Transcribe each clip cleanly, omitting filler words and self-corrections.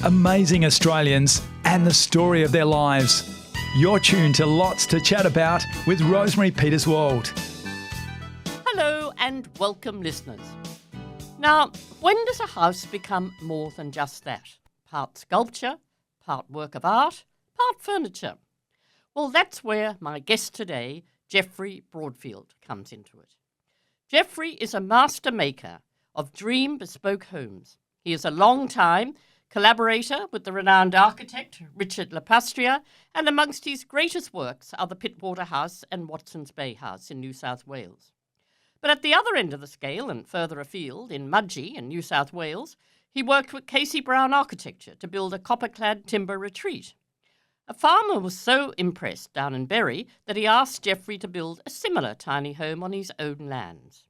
amazing Australians and the story of their lives. You're tuned to Lots to Chat About with Rosemary Peterswald. Hello and welcome, listeners. Now, when does a house become more than just that? Part sculpture, part work of art, part furniture. Well, that's where my guest today, Jeffrey Broadfield, comes into it. Jeffrey is a master maker of dream bespoke homes. He is a long-time collaborator with the renowned architect Richard Lapastria, and amongst his greatest works are the Pittwater House and Watson's Bay House in New South Wales. But at the other end of the scale and further afield, in Mudgee in New South Wales, he worked with Casey Brown Architecture to build a copper-clad timber retreat. A farmer was so impressed down in Berry that he asked Jeffrey to build a similar tiny home on his own lands.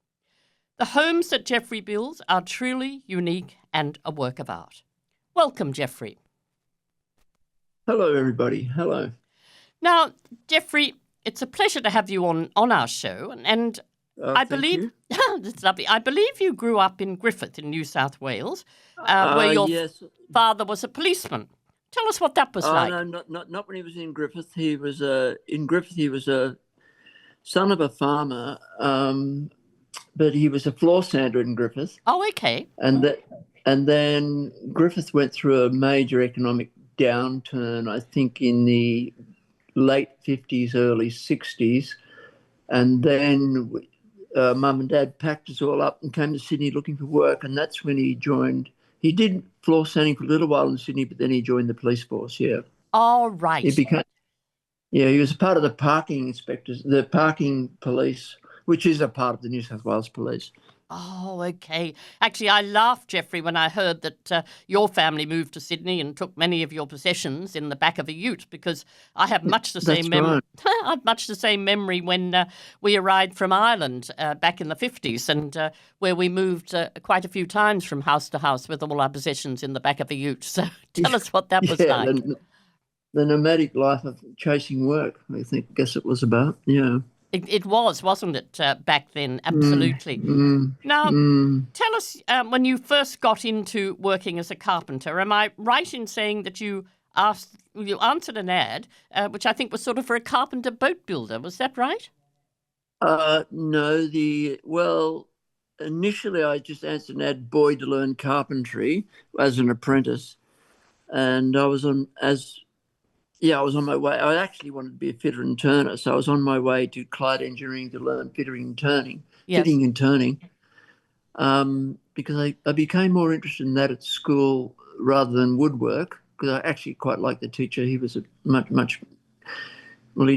The homes that Jeffrey builds are truly unique and a work of art. Welcome, Jeffrey. Hello, everybody. Hello. Now, Jeffrey, it's a pleasure to have you on our show, and I believe that's lovely. I believe you grew up in Griffith in New South Wales, where your father was a policeman. Tell us what that was like. No, not when he was in Griffith. He was in Griffith. He was a son of a farmer, but he was a floor sander in Griffith. Oh, okay. And then Griffith went through a major economic downturn, I think, in the late 50s, early 60s, and then Mum and Dad packed us all up and came to Sydney looking for work, and that's when he joined. He did floor sanding for a little while in Sydney, but then he joined the police force, yeah. All right. He was a part of the parking inspectors, the parking police, which is a part of the New South Wales Police. Oh, okay. Actually, I laughed, Jeffrey, when I heard that your family moved to Sydney and took many of your possessions in the back of a ute, because I have much the same memory. Right. I have much the same memory when we arrived from Ireland back in the 50s, and where we moved quite a few times from house to house with all our possessions in the back of a ute. So tell us what that was like. The nomadic life of chasing work, I guess it was about, yeah. It was, wasn't it, back then? Absolutely. Now, tell us, when you first got into working as a carpenter, am I right in saying that you answered an ad, which I think was sort of for a carpenter boat builder? Was that right? No, initially I just answered an ad, boy to learn carpentry as an apprentice, and I was on my way. I actually wanted to be a fitter and turner, so I was on my way to Clyde Engineering to learn fitting and turning, because I became more interested in that at school rather than woodwork, because I actually quite liked the teacher. He was he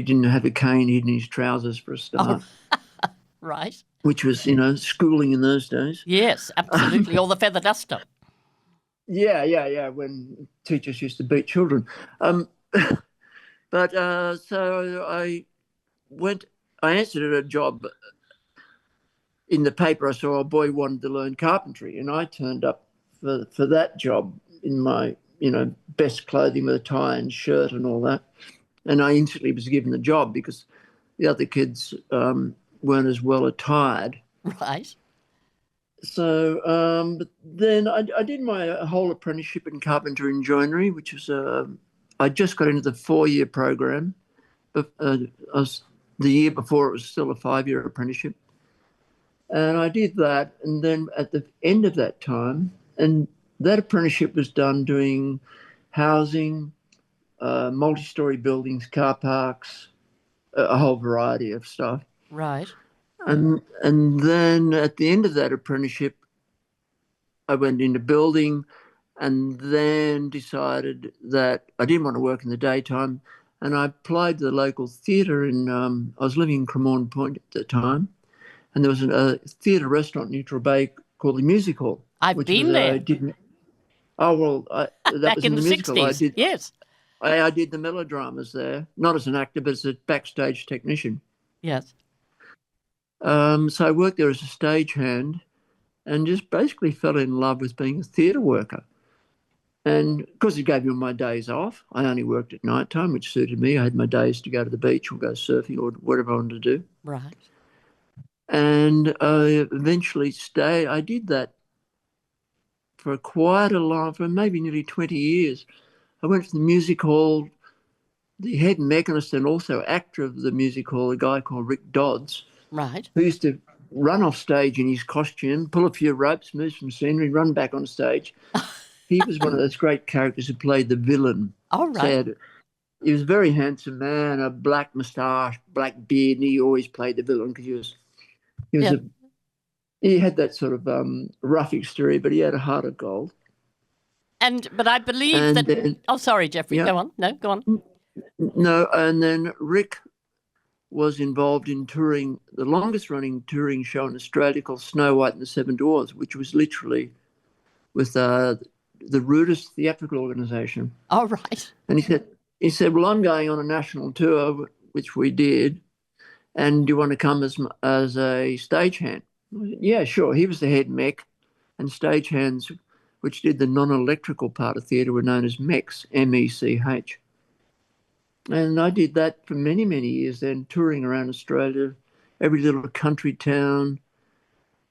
didn't have a cane, he had in his trousers for a start. Oh. Right. Which was, schooling in those days. Yes, absolutely, or the feather duster. Yeah, when teachers used to beat children. So I answered a job in the paper. I saw a boy wanted to learn carpentry, and I turned up for that job in my, best clothing with a tie and shirt and all that. And I instantly was given the job because the other kids weren't as well attired. Right. So, but then I did my whole apprenticeship in carpentry and joinery, which was I just got into the 4-year program. The year before it was still a 5-year apprenticeship. And I did that. And then at the end of that time, and that apprenticeship was done doing housing, multi-storey buildings, car parks, a whole variety of stuff. Right. And then at the end of that apprenticeship, I went into building, and then decided that I didn't want to work in the daytime, and I applied to the local theatre I was living in Cremorne Point at the time, and there was a theatre restaurant in Neutral Bay called the Music Hall. I've been there. That back was in the musical. 60s, yes. I did the melodramas there, not as an actor, but as a backstage technician. Yes. So I worked there as a stagehand and just basically fell in love with being a theatre worker. And because it gave me my days off, I only worked at night time, which suited me. I had my days to go to the beach or go surfing or whatever I wanted to do. Right. And I eventually I did that for quite a long, for maybe nearly 20 years. I went to the music hall. The head mechanist and also actor of the music hall, a guy called Rick Dodds, Right. who used to run off stage in his costume, pull a few ropes, move some scenery, run back on stage. He was one of those great characters who played the villain. All right. He was a very handsome man, a black moustache, black beard, and he always played the villain because Yeah. he had that sort of rough exterior, but he had a heart of gold. But I believe And that. then, Oh, sorry, Jeffrey. yeah. Go on. No, go on. No, and then Rick was involved in touring the longest running touring show in Australia called Snow White and the Seven Dwarfs, which was literally with the rudest theatrical organisation. All right. And he said, well, I'm going on a national tour, which we did, and do you want to come as a stagehand? Yeah, sure. He was the head mech, and stagehands, which did the non-electrical part of theatre, were known as mechs, M-E-C-H. And I did that for many, many years then, touring around Australia, every little country town.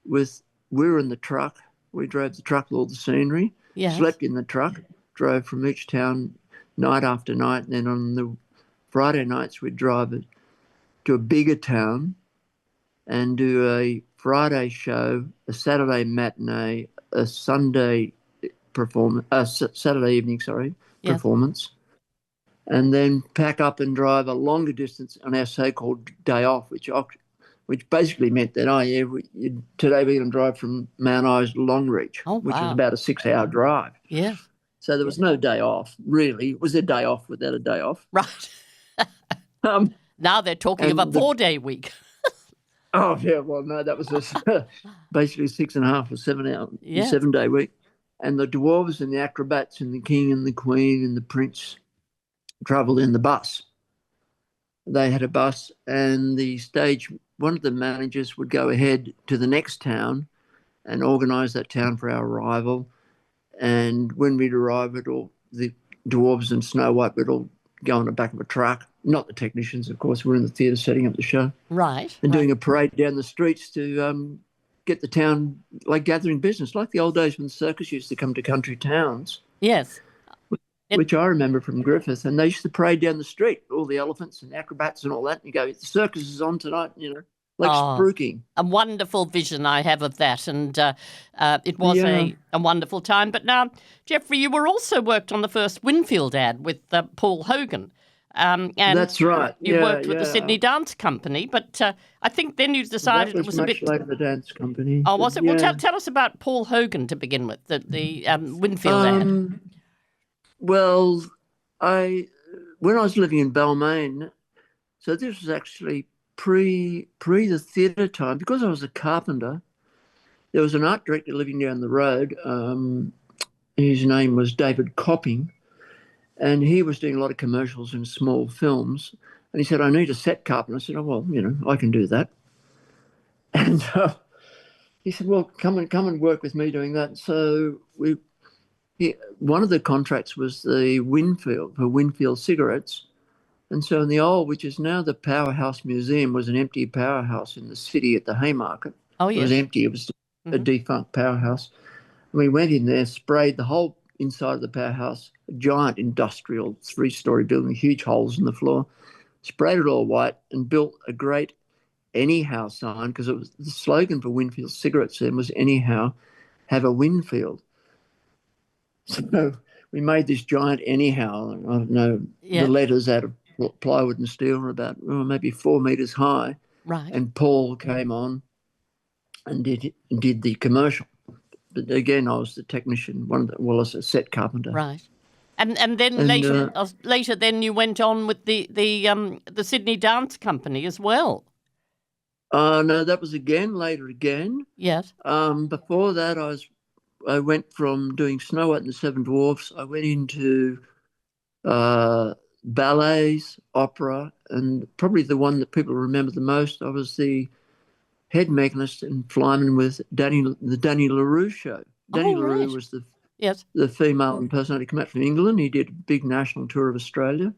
We were in the truck. We drove the truck with all the scenery, Yes. slept in the truck, drove from each town night after night. And then on the Friday nights, we'd drive to a bigger town and do a Friday show, a Saturday matinee, a Sunday performance, Saturday evening, Yes. performance. And then pack up and drive a longer distance on our so-called day off, which basically meant that, today we're going to drive from Mount Isa to Longreach, which was about a 6-hour drive. Yeah. So there was no day off, really. It was a day off without a day off. Right. Now they're talking of a 4-day week. Oh, yeah, well, no, that was basically 6.5 or 7-hour, Yeah. 7-day week. And the dwarves and the acrobats and the king and the queen and the prince travelled in the bus. They had a bus, and one of the managers would go ahead to the next town and organise that town for our arrival. And when we'd arrive, the dwarves and Snow White would all go on the back of a truck. Not the technicians, of course. We're in the theatre setting up the show. Right. And doing a parade down the streets to get the town, like gathering business, like the old days when the circus used to come to country towns. Yes. Which I remember from Griffith, and they used to parade down the street, all the elephants and acrobats and all that. And you go, the circus is on tonight, like spruiking. A wonderful vision I have of that, and it was a wonderful time. But now, Jeffrey, you were also worked on the first Winfield ad with Paul Hogan. And that's right. You worked with the Sydney Dance Company, but I think then you decided it was a bit later the dance company. Oh, was it? Yeah. Well, tell us about Paul Hogan to begin with, the Winfield ad. Well, when I was living in Balmain, so this was actually pre the theatre time, because I was a carpenter. There was an art director living down the road. His name was David Copping, and he was doing a lot of commercials and small films. And he said, "I need a set carpenter." I said, "Oh, well, I can do that." And he said, "Well, come and work with me doing that." So one of the contracts was the Winfield cigarettes. And so in the old, which is now the Powerhouse Museum, was an empty powerhouse in the city at the Haymarket. Oh, yes. It was empty. It was a defunct powerhouse. And we went in there, sprayed the whole inside of the powerhouse, a giant industrial 3-story building, huge holes in the floor, sprayed it all white and built a great anyhow sign, because it was the slogan for Winfield cigarettes then was anyhow, have a Winfield. So we made this giant anyhow, I don't know, the letters out of plywood and steel were about maybe 4 meters high. Right. And Paul came on and did the commercial. But again, I was the technician, as a set carpenter. Right. And then later then you went on with the Sydney Dance Company as well. No, that was later again. Yes. Before that, I went from doing Snow White and the Seven Dwarfs. I went into ballets, opera, and probably the one that people remember the most, I was the head mechanist and flyman with the Danny LaRue show. Danny LaRue was the female impersonator come out from England. He did a big national tour of Australia.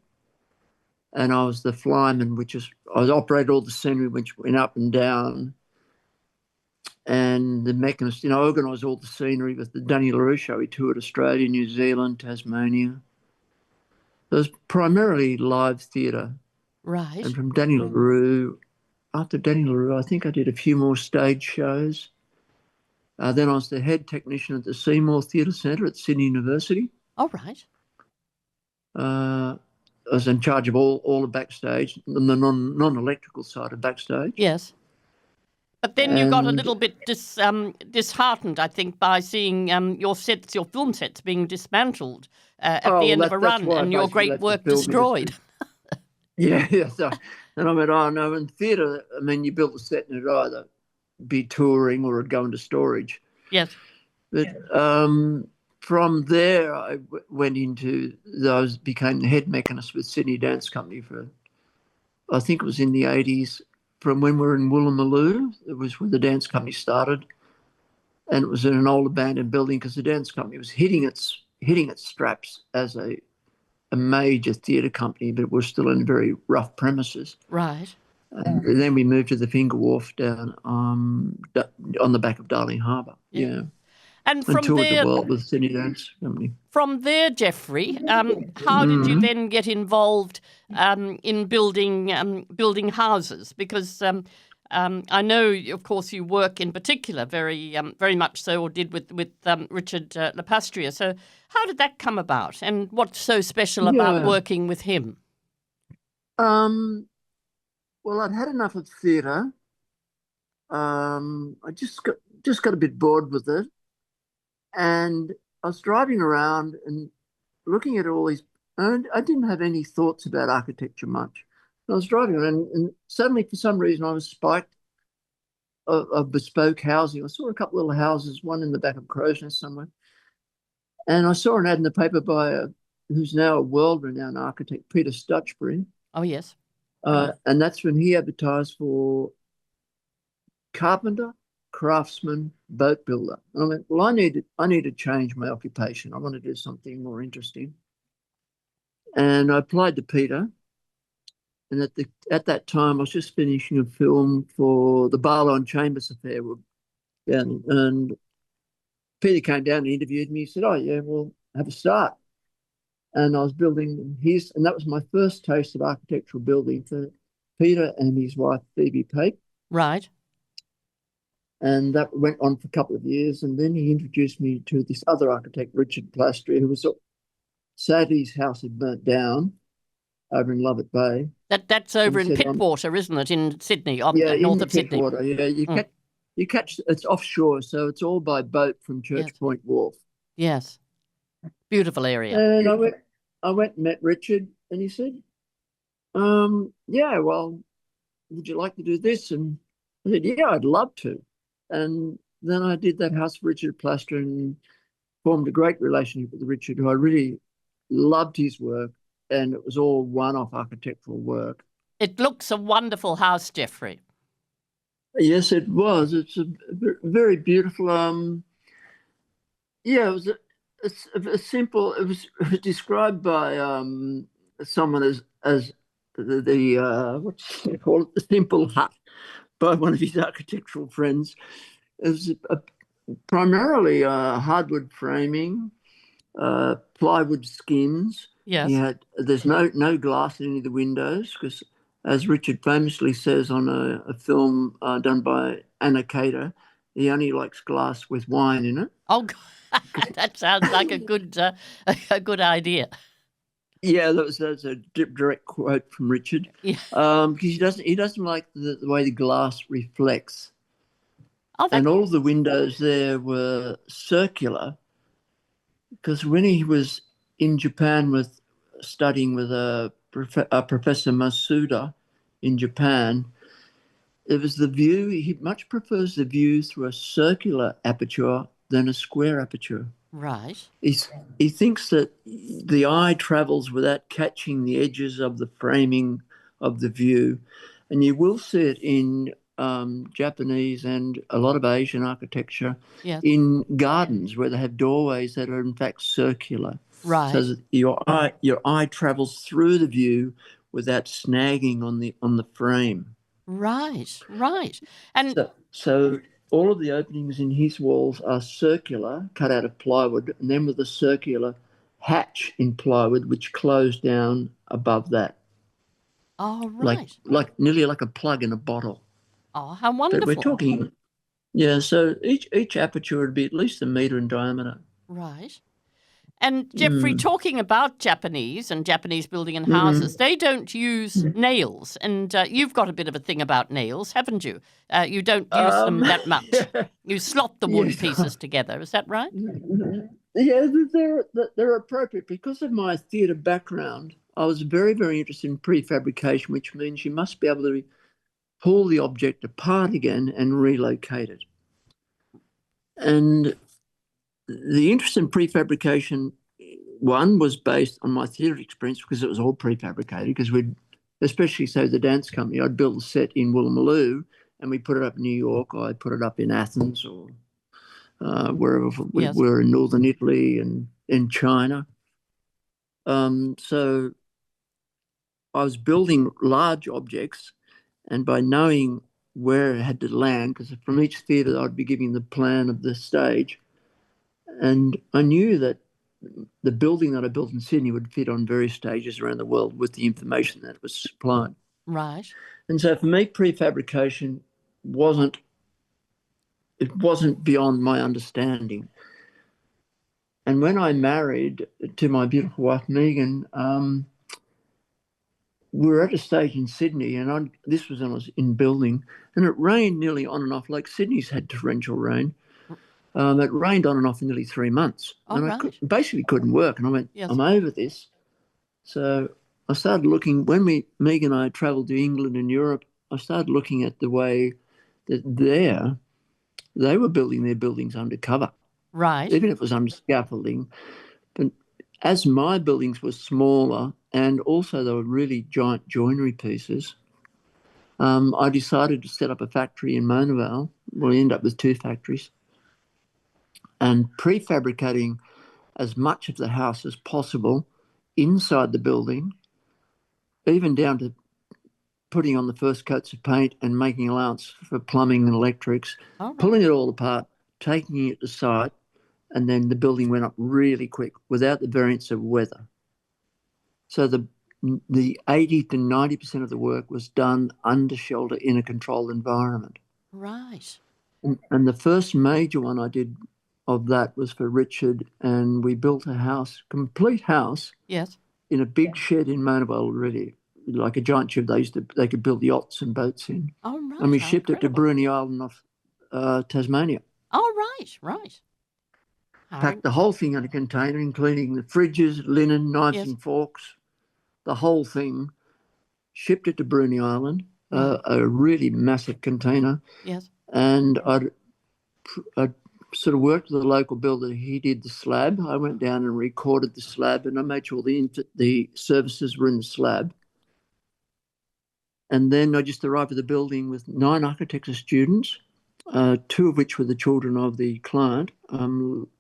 And I was the flyman, I operated all the scenery, which went up and down. and the mechanist, organised all the scenery with the Danny LaRue show. He toured Australia, New Zealand, Tasmania. It was primarily live theatre. Right. And from Danny LaRue, after Danny LaRue, I think I did a few more stage shows. Then I was the head technician at the Seymour Theatre Centre at Sydney University. All right. I was in charge of all the backstage, and the non-electrical side of backstage. Yes. But then you got a little bit disheartened, I think, by seeing your film sets being dismantled at the end of a run and your great work destroyed. Yeah. So, and I went, oh, no, in theatre, I mean, you built a set and it'd either be touring or it'd go into storage. Yes. But from there, I became the head mechanist with Sydney Dance Company for, I think it was in the 80s, from when we were in Woolloomooloo. It was where the dance company started. And it was in an old abandoned building because the dance company was hitting its straps as a major theatre company, but it was still in very rough premises. Right. And then we moved to the Finger Wharf down on the back of Darling Harbour. Yeah. And from toured there, the world with Sydney Dance Company. From there, Jeffrey, how did you then get involved in building houses? Because I know, of course, you work in particular very much so, or did with Richard Lepastria. So how did that come about, and what's so special about working with him? Well, I'd had enough of theatre. I just got a bit bored with it. And I was driving around and looking at all these, and I didn't have any thoughts about architecture much. I was driving around and suddenly, for some reason, I was spiked of bespoke housing. I saw a couple of little houses, one in the back of Crow's Nest somewhere. And I saw an ad in the paper by who's now a world-renowned architect, Peter Stutchbury. Oh, yes. And that's when he advertised for carpenter, craftsman, boat builder. And I went, well, I need to change my occupation. I want to do something more interesting. And I applied to Peter. And at that time, I was just finishing a film for the Barlow and Chambers affair. And Peter came down and interviewed me. He said, oh, yeah, well, have a start. And I was building and that was my first taste of architectural building for Peter and his wife, Phoebe Pape. Right. And that went on for a couple of years. And then he introduced me to this other architect, Richard Plastry, who was sadly his house had burnt down over in Lovett Bay. That's over in Pittwater, isn't it, in Sydney, north of Sydney? Yeah, you catch it's offshore, so it's all by boat from Church Point Wharf. Yes, beautiful area. And I went and met Richard, and he said, "Yeah, well, would you like to do this?" And I said, "Yeah, I'd love to." And then I did that house for Richard Plaster and formed a great relationship with Richard, who I really loved his work, and it was all one-off architectural work. It looks a wonderful house, Jeffrey. Yes, it was. It's a very beautiful. It was a simple. It was described by someone as the what's they call it, the simple hut, by one of his architectural friends. It was primarily hardwood framing, plywood skins. Yes. There's no glass in any of the windows because, as Richard famously says on a film done by Anna Cater, he only likes glass with wine in it. Oh, that sounds like a good idea. Yeah, that's a direct quote from Richard. Yeah. Because he doesn't like the way the glass reflects. Oh, and all of the windows there were circular because when he was in Japan studying with Professor Masuda in Japan, it was the view. He much prefers the view through a circular aperture than a square aperture. Right. He thinks that the eye travels without catching the edges of the framing of the view. And you will see it in Japanese and a lot of Asian architecture in gardens where they have doorways that are in fact circular. Right. So that your eye travels through the view without snagging on the frame. Right. And so all of the openings in his walls are circular, cut out of plywood, and then with a circular hatch in plywood which closed down above that, Oh, like right. nearly like a plug in a bottle. Oh, how But we're wonderful. talking, yeah. So each aperture would be at least a metre in diameter. Right. And Jeffrey, talking about Japanese and Japanese building and houses, they don't use nails. And you've got a bit of a thing about nails, haven't you? You don't use them that much. Yeah, You slot the wood yes. pieces together. Is that right? Yeah, they're appropriate because of my theatre background. I was very, very interested in prefabrication, which means you must be able to pull the object apart again and relocate it. And the interest in prefabrication, one, was based on my theatre experience because it was all prefabricated, because we'd, especially say the dance company, I'd build a set in Woolloomooloo and we put it up in New York, or I'd put it up in Athens, or wherever we Yes. were in northern Italy and in China. So I was building large objects, and by knowing where it had to land, because from each theatre I'd be giving the plan of the stage, and I knew that the building that I built in Sydney would fit on various stages around the world with the information that was supplied. Right. And so for me, prefabrication wasn't beyond my understanding. And when I married to my beautiful wife, Megan, we were at a stage in Sydney, and this was when I was in building, and it rained nearly on and off, like Sydney's had torrential rain. It rained on and off for nearly 3 months. Oh, and right. I basically couldn't work. And I went, Yes. I'm over this. So I started looking, when Megan and I travelled to England and Europe, I started looking at the way that they were building their buildings under cover, Right. even if it was under scaffolding. But as my buildings were smaller and also they were really giant joinery pieces, I decided to set up a factory in Mona Vale. We ended up with 2 factories, and prefabricating as much of the house as possible inside the building, even down to putting on the first coats of paint and making allowance for plumbing and electrics, All right. pulling it all apart, taking it to site, and then the building went up really quick without the variance of weather. So the 80 to 90% of the work was done under shelter in a controlled environment. Right. And the first major one I did of that was for Richard, and we built a house, complete house, Yes. in a big shed in Mona Vale already, like a giant shed they could build yachts and boats in. Oh, right. And we How shipped it to incredible. Bruny Island off Tasmania. Oh, right. Right. How Packed the whole thing in a container, including the fridges, linen, knives Yes. and forks, the whole thing. Shipped it to Bruny Island, a really massive container. Yes. And I'd sort of worked with the local builder. He did the slab. I went down and recorded the slab, and I made sure the services were in the slab. And then I just arrived at the building with 9 architecture students, 2 of which were the children of the client,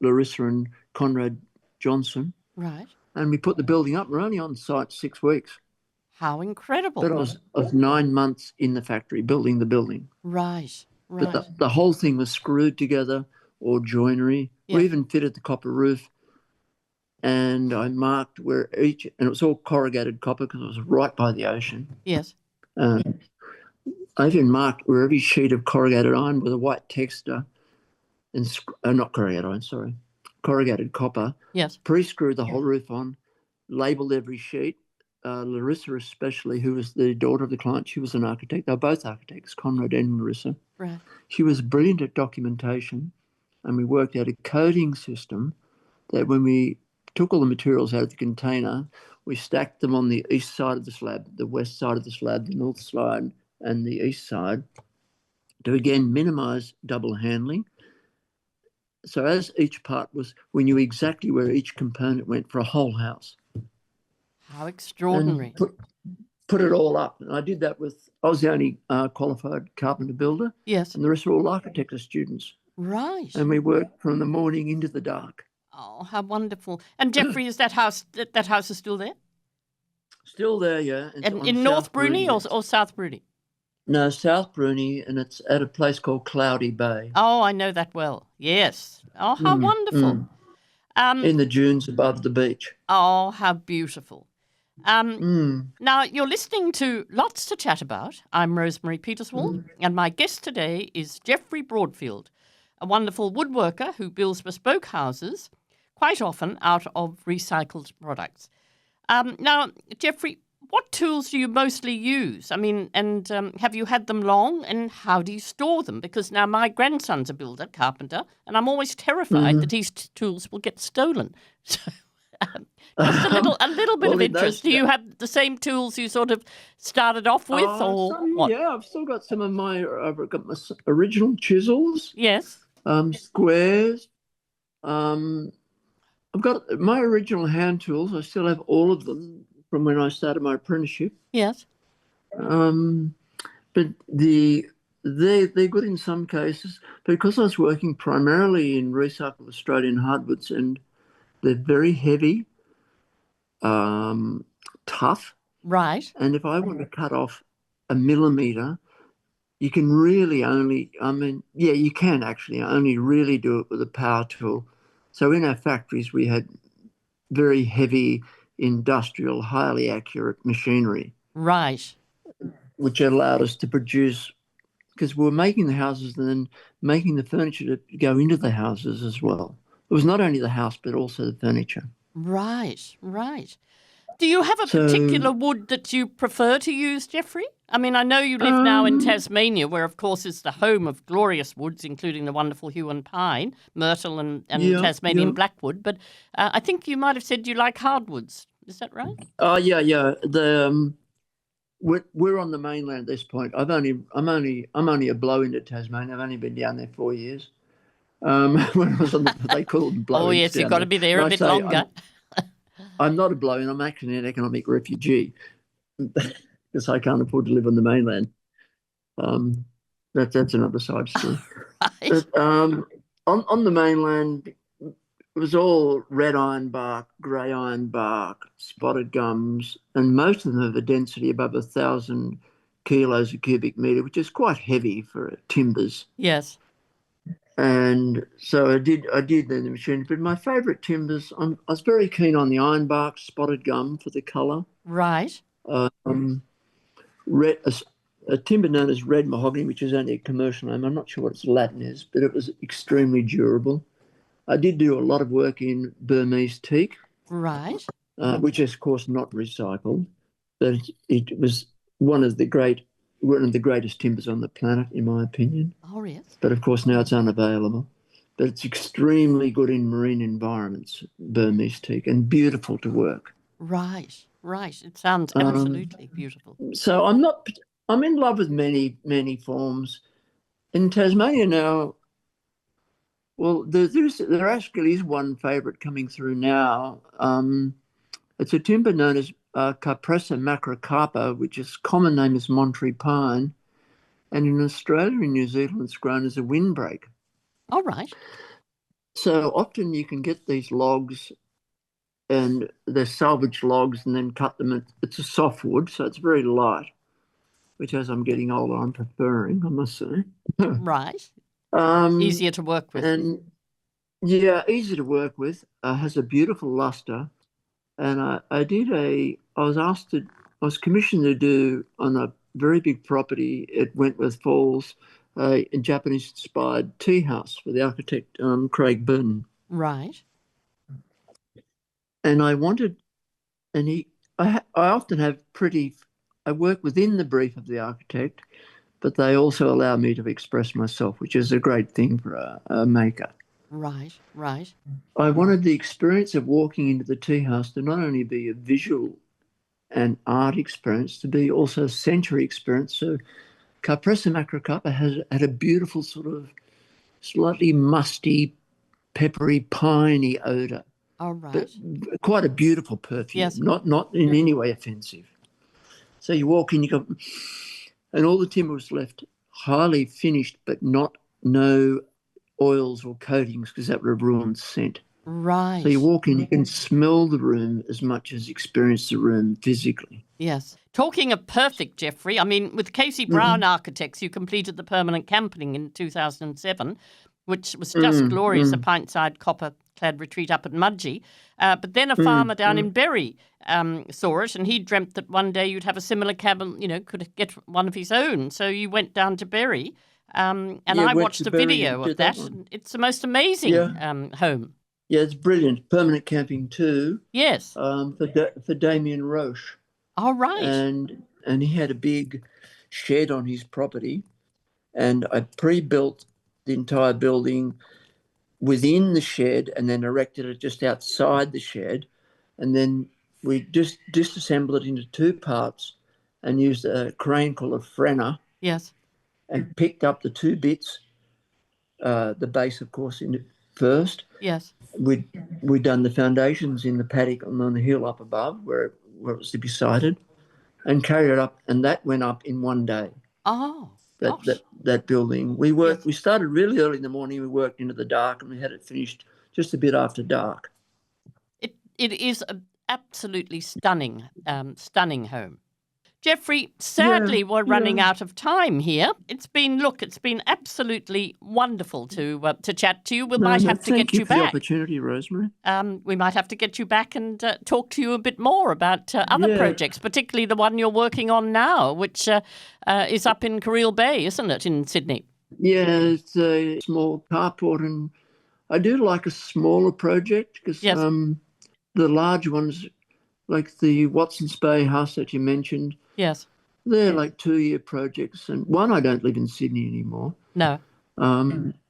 Larissa and Conrad Johnson. Right. And we put the building up. We're only on site 6 weeks. How incredible. But I was 9 months in the factory building the building. Right. Right. But the whole thing was screwed together, or joinery. Yes. We even fitted the copper roof. And I marked where and it was all corrugated copper because it was right by the ocean. Yes. I even marked where every sheet of corrugated iron with a white texture, and not corrugated iron, sorry, corrugated copper. Yes. Pre-screwed the whole roof on, labelled every sheet. Larissa especially, who was the daughter of the client, she was an architect. They're both architects, Conrad and Larissa. Right. She was brilliant at documentation, and we worked out a coding system that when we took all the materials out of the container, we stacked them on the east side of the slab, the west side of the slab, the north side, and the east side to, again, minimise double handling. So as each part we knew exactly where each component went for a whole house. How extraordinary. And put it all up. And I did that I was the only qualified carpenter builder. Yes. And the rest were all architecture students. Right. And we worked from the morning into the dark. Oh, how wonderful. And Jeffrey, is that house is still there? Still there, yeah. In North Bruni or South Bruni? No, South Bruni, and it's at a place called Cloudy Bay. Oh, I know that well. Yes. Oh, how Mm, wonderful. mm. Um, In the dunes above the beach. oh, how beautiful. Um, Mm, Now, you're listening to Lots to Chat About. I'm Rosemary Peterswald, and my guest today is Jeffrey Broadfield, a wonderful woodworker who builds bespoke houses, quite often out of recycled products. Now, Jeffrey, what tools do you mostly use? I mean, and have you had them long, and how do you store them? Because now my grandson's a builder, carpenter, and I'm always terrified that mhm. his tools will get stolen. So, just a little bit Well, of in interest. those, Do you have the same tools you sort of started off with, or what? yeah, I've still got some of my, I've got my original chisels, Yes, squares. Um, I've got my original hand tools. I still have all of them from when I started my apprenticeship. yes, Um, but they're good in some cases because I was working primarily in recycled Australian hardwoods, and they're very heavy, um, tough. right, And if I want to cut off a millimeter, you can really only, I mean, yeah, you can actually only really do it with a power tool. So in our factories, we had very heavy industrial, highly accurate machinery, right. which allowed us to produce, because we were making the houses and then making the furniture to go into the houses as well. It was not only the house, but also the furniture. Right, right. Do you have a So, particular wood that you prefer to use, Jeffrey? I mean, I know you live now in um, Tasmania, where, of course, is the home of glorious woods, including the wonderful Huon pine, myrtle, and yeah, Tasmanian yeah. blackwood. But I think you might have said you like hardwoods. Is that right? Oh, yeah, yeah. We're on the mainland at this point. I'm only a blow into Tasmania. I've only been down there 4 years. When I was on they call them Oh, blow-ins yes, you've down got to there. be there And a I bit say longer. I'm not a blow-in. I'm actually an economic refugee because I can't afford to live on the mainland. Um, that's another side story. Right. But on the mainland, it was all red iron bark, grey iron bark, spotted gums, and most of them have a density above 1,000 kilos a cubic metre, which is quite heavy for timbers. Yes. And so I did then the machine. But my favourite timbers, I was very keen on the ironbark spotted gum for the colour. Right. Um, red, a timber known as red mahogany, which is only a commercial name. I'm not sure what its Latin is, but it was extremely durable. I did do a lot of work in Burmese teak, Right. which is of course not recycled, but it was one of the greatest timbers on the planet, in my opinion. Oh, yes. But of course now it's unavailable. But it's extremely good in marine environments, Burmese teak, and beautiful to work. Right. Right. It sounds Um, absolutely beautiful. so I'm in love with many forms. In Tasmania now, well, there actually is one favourite coming through now. It's a timber known as Cypressa macrocarpa, which is common name is Monterey pine, and in Australia and New Zealand it's grown as a windbreak. All right. So often you can get these logs and they're salvage logs and then cut them. It's a softwood, so it's very light, which as I'm getting older, I'm preferring, I must say. Right. um, Easier to work with. and yeah, easy to work with, has a beautiful luster. And I was commissioned to do on a very big property at Wentworth Falls, a Japanese inspired tea house for the architect Craig Burton. Right. And I wanted, and I often have I work within the brief of the architect, but they also allow me to express myself, which is a great thing for a maker. Right. Right. I wanted the experience of walking into the tea house to not only be a visual and art experience, to be also a sensory experience. So Cypressa macrocarpa has had a beautiful sort of slightly musty, peppery, piney odor, All but right. quite a beautiful perfume, Yes. not in any way offensive. So you walk in, and all the timber was left highly finished, but no oils or coatings because that would have ruined scent. Right. So you walk in, you can smell the room as much as experience the room physically. Yes. Talking of perfect, Jeffrey, I mean, with Casey Brown Architects, you completed the permanent camping in 2007, which was just glorious, a pint-sized copper-clad retreat up at Mudgee. But then a farmer down in Bury saw it, and he dreamt that one day you'd have a similar cabin, could get one of his own. So you went down to Bury, and I watched a video of that. And it's the most amazing home. Yeah, it's brilliant. Permanent camping too. Yes. For Damien Roche. All right. And he had a big shed on his property, and I pre-built the entire building within the shed and then erected it just outside the shed, and then we just disassembled it into two parts and used a crane called a Frenner. Yes. And picked up the two bits, the base, of course, in first. Yes. We'd done the foundations in the paddock on the hill up above where it was to be sited, and carried it up, and that went up in one day. Oh, that building. We started really early in the morning. We worked into the dark, and we had it finished just a bit after dark. It is an absolutely stunning home. Jeffrey, sadly, we're running out of time here. It's been absolutely wonderful to chat to you. We might have to get you back. Thank you for the opportunity, Rosemary. We might have to get you back and talk to you a bit more about other projects, particularly the one you're working on now, which is up in Carril Bay, isn't it, in Sydney? Yeah, it's a small carport, and I do like a smaller project because the large ones, like the Watson's Bay house that you mentioned, yes, they're like 2-year projects, and one, I don't live in Sydney anymore. No.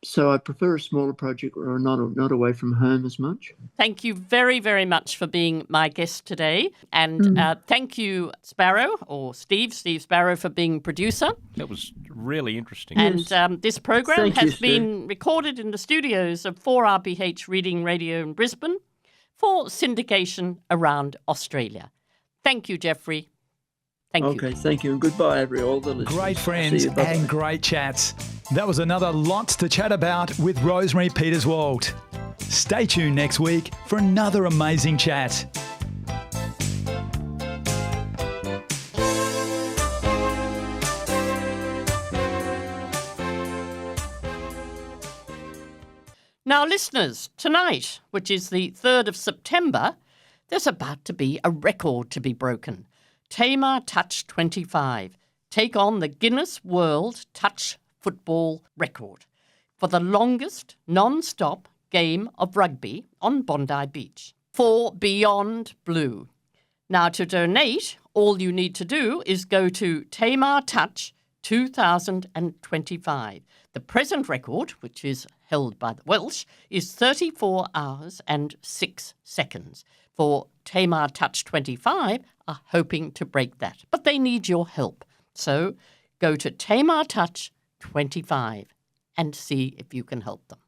So I prefer a smaller project where I'm not away from home as much. Thank you very, very much for being my guest today. And thank you, Steve Sparrow, for being producer. That was really interesting. And this program has been Steve. recorded in the studios of 4RBH Reading Radio in Brisbane for syndication around Australia. Thank you, Jeffrey. Thank you. Okay, thank you, and goodbye, all the listeners. Great friends and great chats. That was another Lots to Chat About with Rosemary Peterswald. Stay tuned next week for another amazing chat. Now, listeners, tonight, which is the 3rd of September, there's about to be a record to be broken. Tamar Touch 25 take on the Guinness World Touch Football Record for the longest non-stop game of rugby on Bondi Beach for Beyond Blue. Now, to donate, all you need to do is go to Tamar Touch 2025. The present record, which is held by the Welsh, is 34 hours and 6 seconds. For Tamar Touch 25 are hoping to break that, but they need your help. So go to Tamar Touch 25 and see if you can help them.